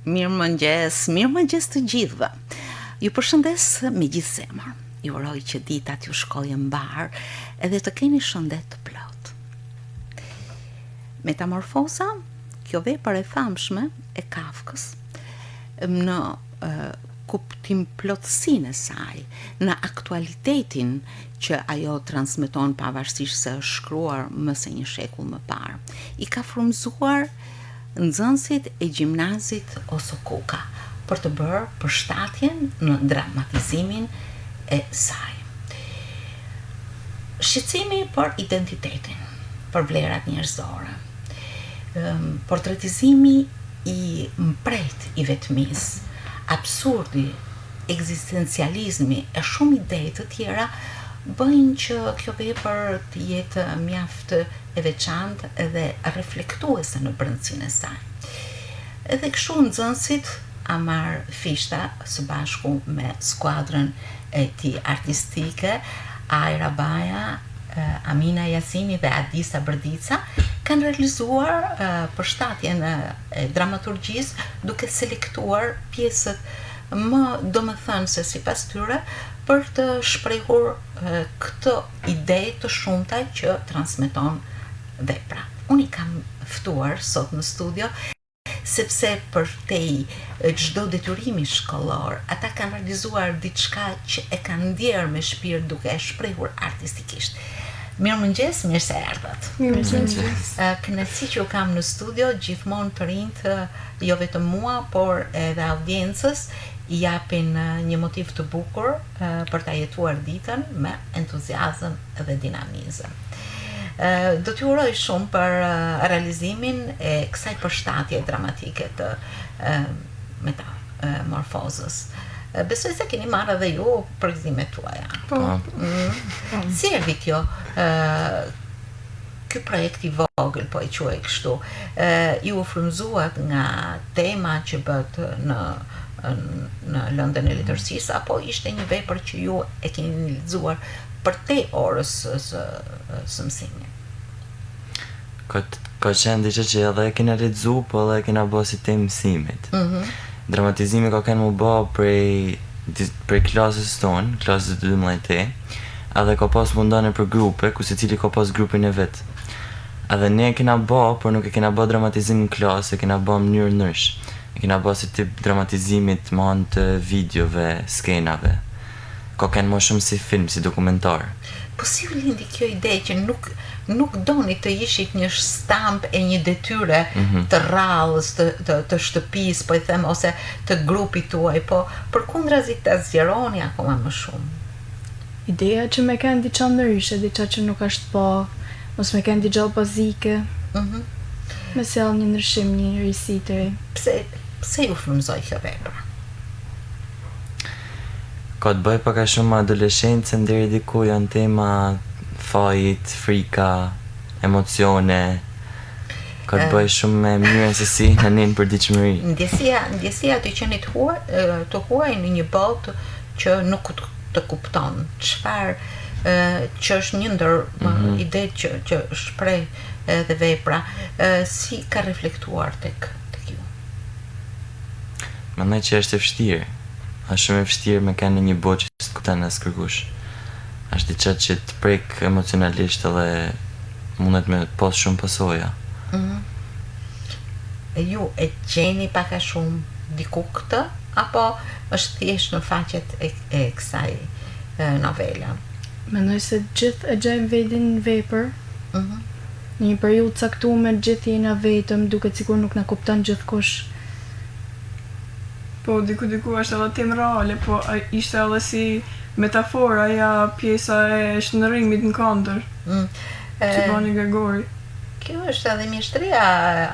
Mirëmëngjes të gjithëve. Ju përshëndes me gjithë zemër. Ju uroj që ditat ju shkojë mbar edhe të keni shëndet të plot. Metamorfoza, kjo vepër e famshme e Kafkës, në kuptim plotësinë e saj, në aktualitetin që ajo transmeton pavarësisht se është shkruar më se një shekull më parë, i ka frymëzuar nxënësit e gjimnazit Osokuka për të bërë përshtatjen në dramatizimin e saj. Shqetësimi për identitetin, për vlerat njerëzore, portretizimi i mpret i vetmisë, absurdi, ekzistencializmi e shumë ide të tjera bëjnë që kjo vepër të jetë mjaft e veçantë edhe reflektuese në brendësinë e saj. Edhe kështu nxënësit Amar Fishta së bashku me skuadrën e tij artistike, Ajra Baja, Amina Jasini dhe Adisa Bërdica, kanë realizuar përshtatjen e dramaturgjisë duke selektuar pjesët më domethënëse sipas tyre për të shprehur këtë ide të shumta që transmeton vepra. Unë i kam ftuar sot në studio sepse për te çdo detyrimi shkollor, ata kanë realizuar diçka që e kanë ndjerë me shpirt duke e shprehur artistikisht. Mirëmëngjes, mirë se erdhët. Mirëmëngjes. Kënaqësi që u kam në studio, gjithmonë të rinjt, jo vetëm mua, por edhe audiencës, i japin një motiv të bukur për ta jetuar ditën me entuziazëm dhe dinamizëm. Do t'ju uroj shumë për realizimin e kësaj përshtatje dramatike të metamorfozës. Besoj se keni marrë edhe ju përgjimet tuaja. Po. Si erdhi kjo? Ky projekt i vogël, po e quaj kështu, ju u frymëzuat nga tema që bëhet në lëndën e letërsisë, apo ishte një vepër që ju e keni lexuar për te orës së mësimit? Ka qenë diçka që edhe e kena lexu, po edhe e kena bërë si temë mësimit. Dramatizimi ka qenë më bë prej klasës tonë, klasës 12, edhe ka pas mundane për grupe, ku secili ka pas grupin e vet. Edhe ne e kena bë, por nuk e kena bë dramatizim në klasë, e kena bë në mënyrë ndrysh. E kena bë si tip dramatizimit me anë të videove, skenave. Ka qenë më shumë si film, si dokumentar. Po si u lindi kjo ide që nuk doni të ishit një stamp e një detyre të rrallës, të shtëpisë, po i them, ose të grupit tuaj, po përkundrazi ta zgjeroni akoma më shumë? Ideja që me kanë diçka ndryshe, diçka që nuk është po, mos me kanë diçka bazike. Me sjell një ndryshim, një risi të re. Pse ju frymëzoi kjo vepër? Ka të bëj pak a shumë adoleshencën deri diku, janë tema fajit, frika, emocione. Ka të bëj shumë me mënyrën se si në nin për diçmëri. Ndjesia të qenit të huaj në një botë që nuk të kupton. Çfarë që është një ndër ide që shpreh edhe vepra, si ka reflektuar tek ju? Mendoj që është e vështirë. Është shumë e vështirë me kanë një botë që s'të kupton as kërkush. Është diçka që të prek emocionalisht edhe mundet me pas shumë pasoja. Ju e gjeni pak a shumë diku këtë, apo është thjesht në faqet e kësaj novela? Mendoj se gjithë e gjejmë vetin në vepër. Në një periudhë caktuar gjithë jena vetëm, duket sikur nuk na kupton gjithkush. Po, diku është edhe temë reale, po ishte edhe si metafora, ja pjesa e shëndërimit në këndër, që bani Gregori. Kjo është edhe mjeshtria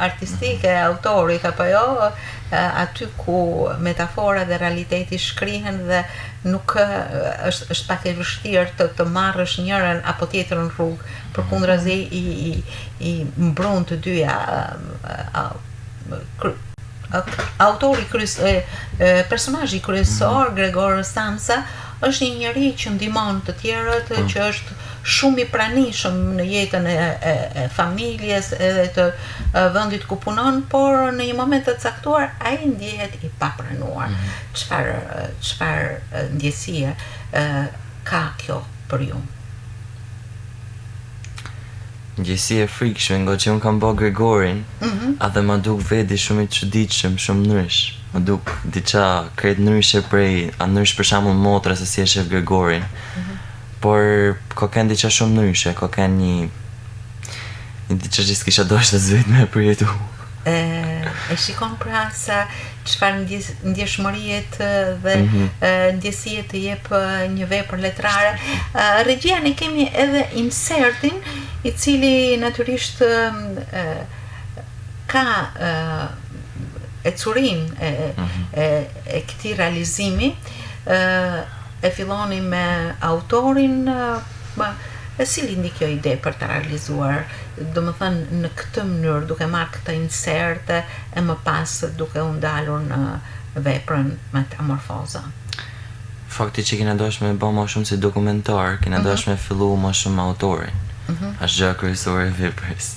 artistike e autorit, apo jo, aty ku metafora dhe realiteti shkrihen dhe nuk është pak e vështirë të marrësh njërën apo tjetrën rrugë, përkundrazi i mbrun të dyja. Autori personazhi kryesor, Gregor Samsa, është një njeri që ndihmon të tjerët, që është shumë i pranishëm në jetën e familjes edhe të vendit ku punon, por në një moment të caktuar ai ndjehet i papranuar. Çfarë ndjesie ka kjo për ju? Ndjesi e frikshme, nga që unë kam bë Gregorin, edhe ma duk vedi shumë i çuditshëm, shumë ndrysh. Më duk diça krejt ndryshe prej, ndrysh për shembull motra se si e shef Gregorin. Por ka kënë diqa shumë ndryshe, ka kënë një diqa që s'kisha dosht të zvet me përjetu. E shikon pra sa çfarë ndjeshmëriet dhe ndjesiet të jep një vepër letrare. Regjia ne kemi edhe insertin, i cili natyrisht ka ecurin e këtij realizimi. E filloni me autorin, si lindi kjo ide për të realizuar, do më thënë në këtë mënyrë, duke marrë këtë inserte e më pas duke u ndalur në veprën Metamorfoza? Fakti që kena dosh me bë më shumë si dokumentar, kena dosh me fillu më shumë autorin. Ashtë gjë kryesore e veprës.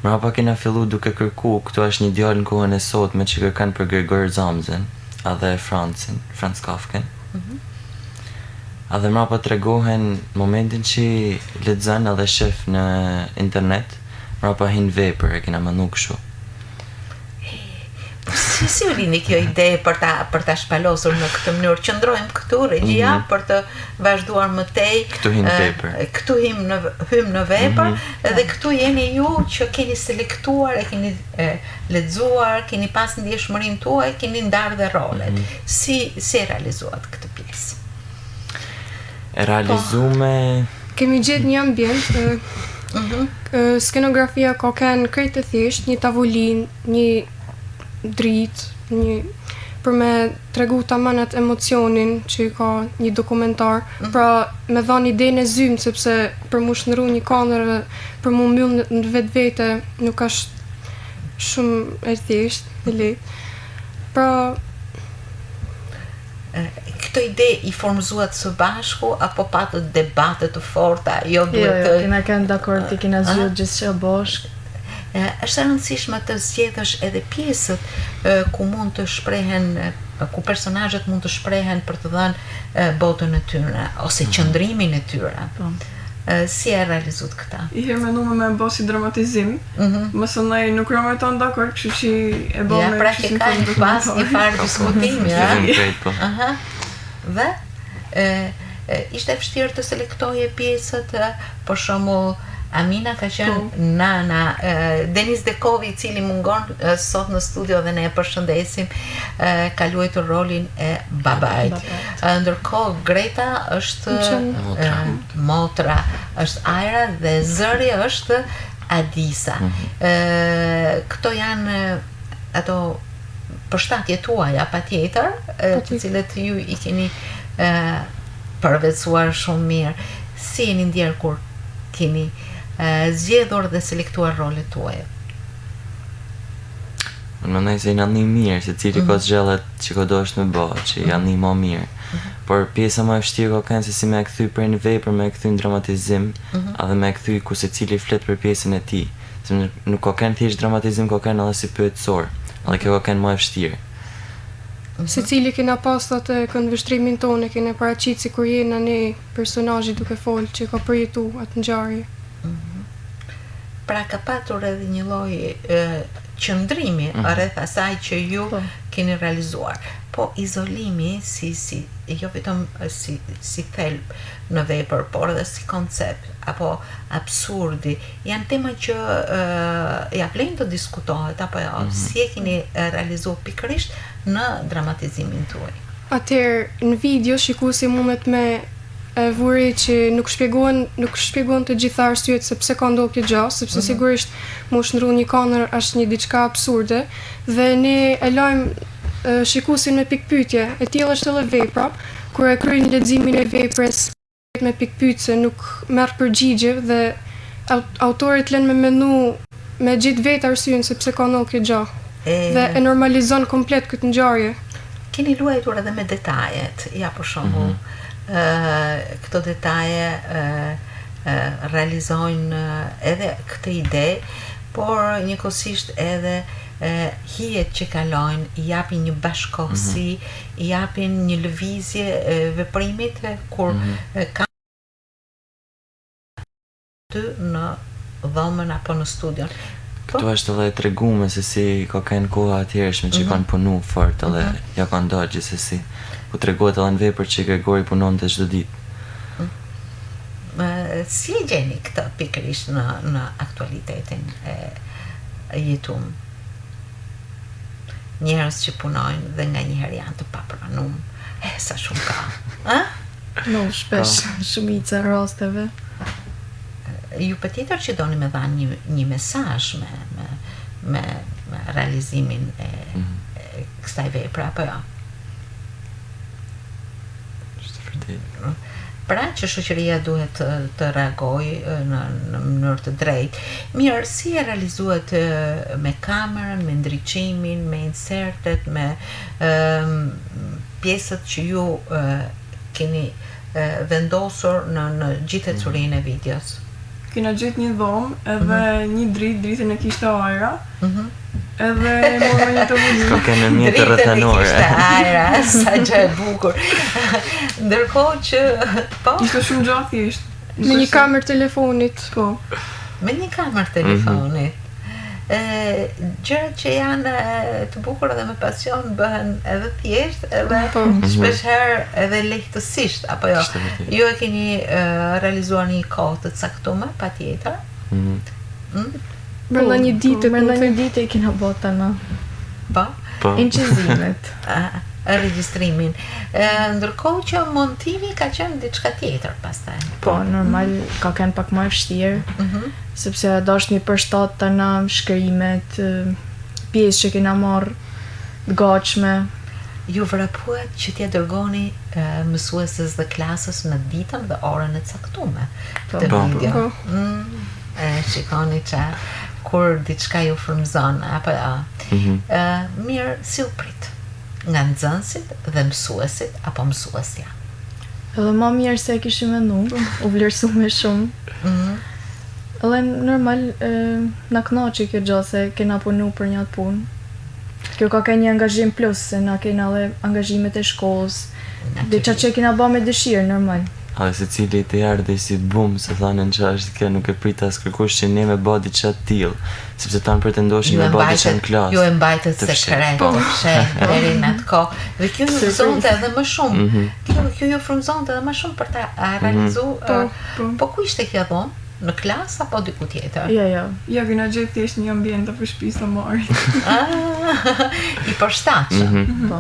Mrapa kena fillu duke kërku, këtu është një djalë në kohën e sotme që kërkan për Gregor Zamzen, edhe Franz Kafken. Edhe mrapa tregohen momentin që lexon edhe shef në internet, mrapa hin vepër, e kena mënu kështu. Si u lini kjo ide për ta shpalosur në këtë mënyrë? Qëndrojmë këtu, regjia, për të vazhduar më tej. Këtu hin vepër. Këtu hym në vepër, dhe këtu jeni ju që keni selektuar, e keni lexuar, keni pas ndjeshmërinë tuaj, keni ndarë dhe rolet. Si realizuat këtë pjesë? E realizume... Kemi gjetë një ambient, skenografia ka kënë krejt e thjesht, një tavolin, një dritë, për me tregu tamanat emocionin që ka një dokumentar, pra me dhanë idenë e zymë, sepse për mu shnëru një kamerë, për mu mbyll në vetë vete, nuk është shumë e thjesht, e lehtë. Pra, këtë ide i formzuat së bashku, apo patët debate të forta? Jo, kena kënë dakord, kena zgjidhur gjithçka bashkë. Është e rëndësishme të zgjedhësh edhe pjesët ku mund të shprehen, ku personazhet mund të shprehen për të dhënë botën e tyre ose qëndrimin e tyre. Si e realizut këta? I herë menume me bo si dramatizim, mësë nej nuk rëmë e tonë dakord, kështu që e bo me pra që ka një pas një farë diskutimi, Dhe ishte vështirë të selektoje pjesët, për shembull Amina ka qenë nana, Denis Dekovi, i cili mungon sot në studio dhe ne e përshëndesim, ka luajtur rolin e babait. Ndërkohë Greta është motra, është Ajra dhe zëri është Adisa. Këto janë ato përshtatjet tuaja patjetër, të cilët ju i keni përvetësuar shumë mirë. Si jeni ndjerë kur keni zgjedhur dhe selektuar rolet tuaja? Unë mendoj se janë një mirë, se cili ka zgjellet që ka dosht me bë, që janë një më mirë. Por pjesa më e vështirë ka qenë se si me e kthy për një vepër, me e kthy në dramatizim, edhe me e kthy ku secili flet për pjesën e tij. Se nuk ka qenë thjesht dramatizim, ka qenë edhe si pyetësor. Edhe kjo ka qenë më e vështirë. Secili kena pas atë këndvështrimin tonë, kena paraqit si kur jena ne personazhi duke folë që ka përjetu atë ngjarje. Pra ka patur edhe një lloj qëndrimi rreth asaj që ju keni realizuar. Po izolimi jo vetëm si thelb në vepër, por edhe si koncept, apo absurdi, janë tema që ja vlen të diskutohet, apo jo, si e keni realizuar pikërisht në dramatizimin tuaj? Atëherë, në video shikuesi mundet me vuri që nuk shpjegon të gjitha arsyet se pse ka ndodhur kjo gjë, sepse sigurisht mu shnëru një kaner është një diçka absurde, dhe ne e lajmë shikuesin me pikpyetje. E tillë është edhe vepra, kur e kryen leximin e veprës me pikpyetje nuk merr përgjigje dhe autorit lën me menu me gjithë vetë arsyen se pse ka ndodhur kjo gjë. Dhe e normalizon komplet këtë ngjarje. Keni luajtur edhe me detajet, ja për shembull, këto detaje realizojnë edhe këtë ide, por njëkohësisht edhe hijet që kalojnë i japin një bashkëkohësi, i japin një lëvizje veprimit kur ka ty në dhomën apo në studion. Këtu është edhe tregume se si ka kanë koha atjershme që kanë punu fort edhe ja kanë dalë gjithsesi. Ku tregohet edhe në vepër që Gregori punonte çdo ditë. Si e gjeni këtë pikërisht në aktualitetin e jetum? Njerëz që punojnë dhe nga njëherë janë të papranum. Sa shumë ka. No, shpesh shumica rasteve. Ju patjetër që doni me dhanë një mesazh me realizimin e kësaj vepre apo jo? Pra që shoqëria duhet të reagojë në mënyrë të drejtë. Mirë, si e realizuat me kamerën, me ndriçimin, me insertet, me pjesët që ju keni vendosur në gjithë ecurinë e videos? Kena gjetë një dhomë edhe një dritën e kishte ajra. Edhe morë një të vullu. Ka kene mjetë rrethënore. Dritën e kishte ajra, sa gjë e bukur. Ndërkohë që po Ishte shumë gjatë thjesht. Me një kamerë telefonit. Po. me një kamerë telefonit. Gjërat që janë të bukura dhe me pasion bëhen edhe thjesht edhe shpeshherë edhe lehtësisht apo jo. Ju e keni realizuar një kohë të caktuar patjetër. Brenda një dite, Brenda një dite i kena bota në Po. incizimet. Regjistrimin. Ndërkohë që montimi ka qenë diçka tjetër pastaj. Po, normal ka qenë pak më e vështirë, sepse dosh një përshtat të na shkrimet, pjesë që kena marrë të gatshme. Ju vrapuat që t'ja dërgoni mësuesës dhe klasës në ditën dhe orën e caktuar këtë video. Shikoni që kur diçka ju frymëzon apo mirë, si u prit nga nxënësit dhe mësuesit apo mësuesja? Edhe më mirë se e kishim menduar, u vlerësu me shumë. Edhe normal na kënaqi kjo gjë se kena punu për një atë punë. Kjo ka qenë një angazhim plus, se na kena edhe angazhimet e shkollës. Diçka që kena bë me dëshirë normal. Edhe se cili të erdhi si bum, se thanin që është kjo nuk e prit as kërkush që ne me bë diçka të tillë, sepse tanë pretendoshin me bë diçka në klasë. Ju e mbajtët sekret, deri në atë kohë. Dhe kjo ju frymëzonte edhe më shumë. Kjo ju frymëzonte edhe më shumë për ta realizuar. Po ku ishte kjo dhomë? Në klasë apo diku tjetër? Jo. Ja, kena gjetë thjesht një ambient të për shtëpisë të marrit. I përshtatshëm.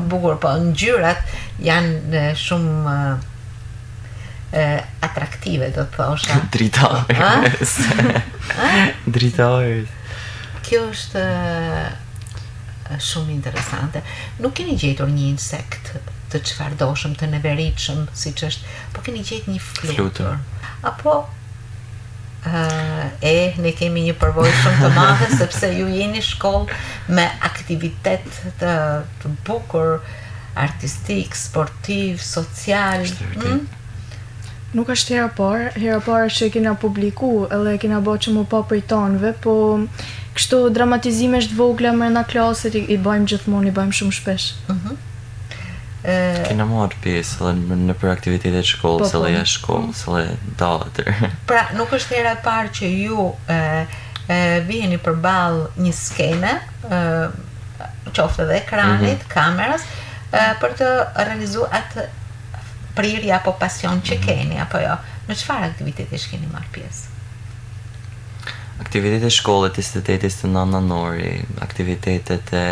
Bukur, po ngjyrat janë shumë atraktive, do të thosha. Dritarës. Dritarës. Kjo është shumë interesante. Nuk keni gjetur një insekt të çfarëdoshëm, të neveritshëm, siç është, po keni gjetur një flutur. Apo ne kemi një përvojë shumë të madhe sepse ju jeni shkollë me aktivitet të bukur, artistik, sportiv, social. Nuk është hera parë që kena publiku, edhe kena bërë që më pa prej tonëve, po kështu dramatizimesh të vogla brenda klasit i bëjmë gjithmonë, i bëjmë shumë shpesh. Kena marrë pjesë edhe në për aktivitetet shkollës, edhe jashtë shkollës, edhe teatr. Pra, nuk është hera e parë që ju viheni përballë një skene, qoftë edhe ekranit, kameras, për të realizuar atë prirje apo pasion që keni, apo jo? Në çfarë aktivitetesh keni marrë pjesë? Aktivitetet shkollët, estetetis të nënanori, aktivitetet e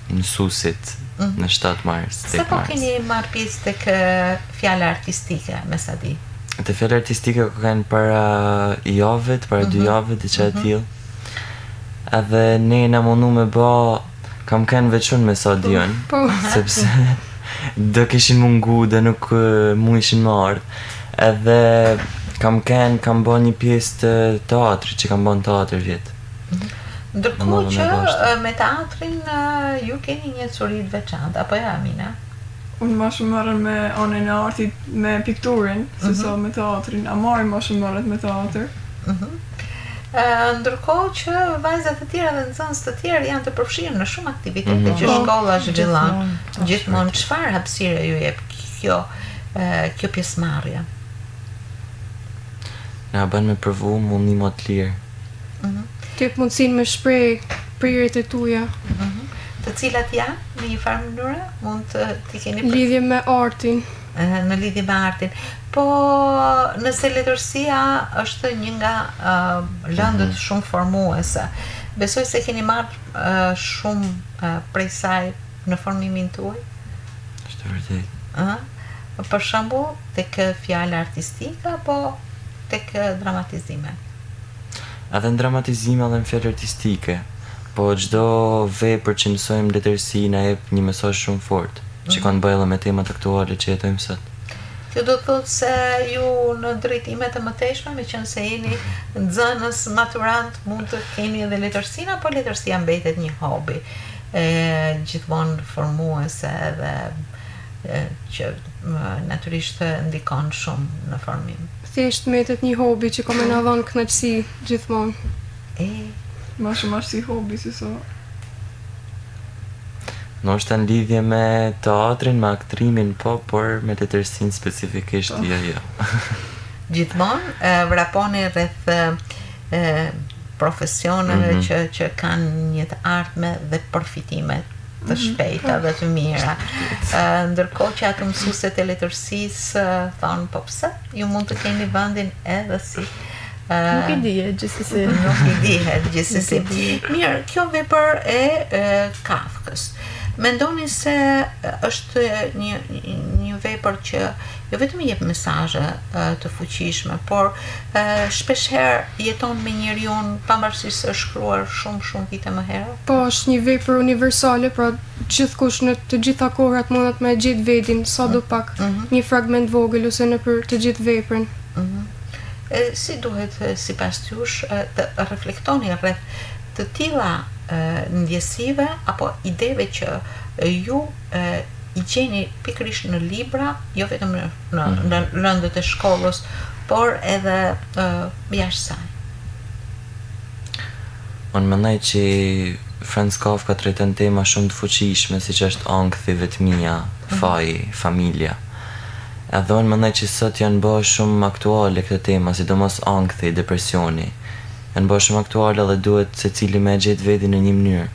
mësuesit në 7 mars. Se po keni marrë pjesë tek fjala artistike, me sa di? Te fjala artistike ka kanë para javët, para 2 javë, diçka e tillë. Edhe ne na mundu me bë, kam kanë veçun me sa dion, sepse do kishin mungu dhe nuk mu ishin marrë. Edhe kam bë një pjesë të teatrit, që kam bë në teatr vjetë. Ndërkohë që me teatrin ju keni një ecuri të veçantë, apo jo, Amina? Unë ma shumë marrën me anën e artit me pikturin, se sa me teatrin. Amari ma shumë marrët me teatr. Ndërkohë që vajzat e tjera dhe nxënës të tjerë janë të përfshirë në shumë aktivitete që shkolla zhvillon. Gjithmonë çfarë hapësire ju jep kjo pjesëmarrje? Na bën me provu mundi më të lirë. Të jep mundësinë me shpreh prirjet e tuaja. Të cilat janë në një farë mënyrë mund t'i keni Lidhje me artin. në lidhje me artin. Po nëse letërsia është një nga lëndët shumë formuese, besoj se keni marrë shumë prej saj në formimin tuaj? Është vërtet. Për shembull, tek fjala artistike apo tek dramatizime? Edhe në dramatizime edhe në fjallë artistike, po çdo vepër që mësojmë letërsi na jep një mesazh shumë fort, që kanë bëjë edhe me temat aktuale që jetojmë sot. Kjo do të thotë se ju në drejtime të mëtejshme, me qenë se jeni nxënës maturant, mund të keni edhe letërsinë, apo letërsia mbetet një hobi gjithmonë formuese dhe që natyrisht ndikon shumë në formim. Thjesht mbetet një hobi që ka më na dhënë kënaqësi gjithmonë. Ma shumë është si hobi, si so. Ndoshta në lidhje me teatrin, me aktrimin, po, por me letërsinë specifikisht jo. Gjithmonë vraponi rreth profesioneve që kanë një të ardhme dhe përfitime të shpejta dhe të mira. Ndërkohë që ato mësueset e letërsisë thonë, po pse ju mund të keni vendin edhe si Nuk i dihet gjithsesi. Nuk i dihet gjithsesi. Mirë, kjo vepër e Kafkës. Mendoni se është një vepër që jo vetëm jep mesazhe të fuqishme, por shpeshherë jeton me njeriu pavarësisht se është shkruar shumë vite më herë? Po, është një vepër universale, pra gjithkush në të gjitha kohrat mundet me gjetë vedin, sadopak një fragment vogël ose nëpër të gjithë veprën. Si duhet sipas jush të reflektoni rreth të tilla ndjesive apo ideve që ju i gjeni pikërisht në libra, jo vetëm në lëndët e shkollës, por edhe jashtë saj? Unë mendoj që Franz Kafka trajton tema shumë të fuqishme, siç është ankthi, vetmia, faji, familja. Edhe unë mendoj që sot janë bërë shumë aktuale këtë tema, sidomos ankthi, depresioni. Janë bërë shumë aktuale dhe duhet secili me gjetë vetin në një mënyrë.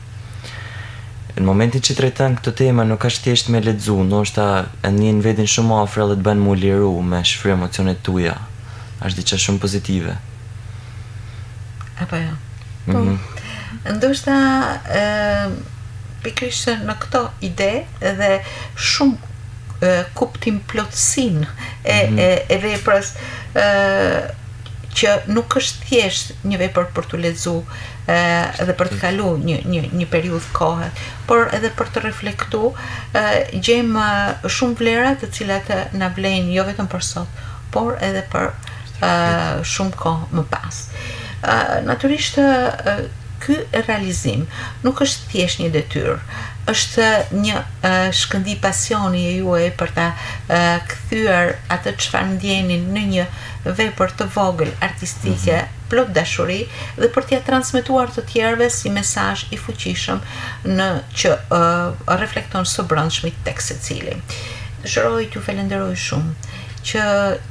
Në momentin që trajton këtë tema nuk është thjesht me lexu, ndoshta e njeh vetin shumë afër dhe të bën mu liru me shfryr emocionet tuaja. Është diçka shumë pozitive. Apo jo? Ndoshta pikërisht në këto ide dhe shumë kuptim plotësin e veprës që nuk është thjesht një vepër për të lexu edhe për të kalu një periudhë kohe, por edhe për të reflektu, gjejmë shumë vlera të cilat na vlejnë jo vetëm për sot, por edhe për shumë kohë më pas. Natyrisht ky realizim nuk është thjesht një detyrë, është një shkëndi pasioni e juaj për ta kthyer atë çfarë ndjenin në një vepër të vogël artistike, plot dashuri, dhe për t'ia transmetuar të tjerëve si mesazh i fuqishëm që reflekton së brendshmit tek secili. Dëshiroj t'ju falenderoj shumë që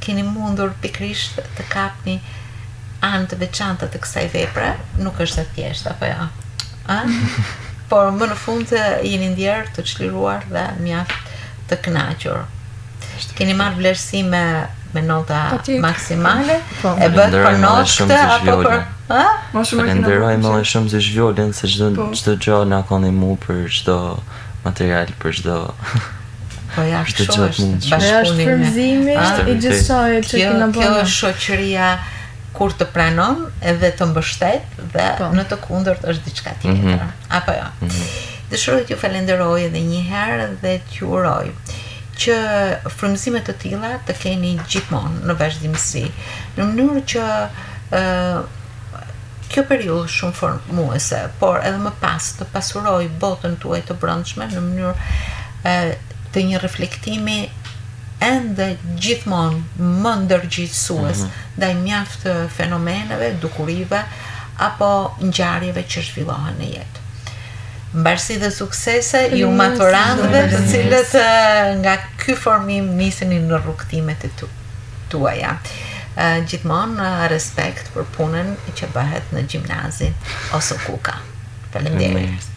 keni mundur pikërisht të kapni anë të veçanta të kësaj vepre, nuk është e thjeshtë, apo jo? Por më në fund jeni ndjerë të çliruar dhe mjaft të kënaqur. Keni marrë vlerësi me nota maksimale, e bët për notë apo për... Falenderoj më shumë se zhvjollën, se çdo gjë na ka ndihmu për çdo material, për çdo... Po ja, kështu është bashkëpunimi. Frymëzimi i gjithçka që kena bërë. Kjo është shoqëria kur të pranon edhe të mbështet dhe në të kundërt është diçka tjetër. Apo jo? Dëshiroj t'ju falenderoj edhe një herë dhe t'ju uroj që frymëzime të tilla të keni gjithmonë në vazhdimsi, në mënyrë që kjo periudhë shumë formuese, por edhe më pas të pasuroj botën tuaj të brendshme në mënyrë të një reflektimi ende gjithmonë më ndërgjithësues ndaj mjaft fenomeneve, dukurive apo ngjarjeve që zhvillohen në jetë. Mbarësi dhe suksese ju maturantëve, të cilët nga ky formim niseni në rrugtimet e tuaja. Gjithmonë respekt për punën që bëhet në gjimnazin ose kuka. Faleminderit.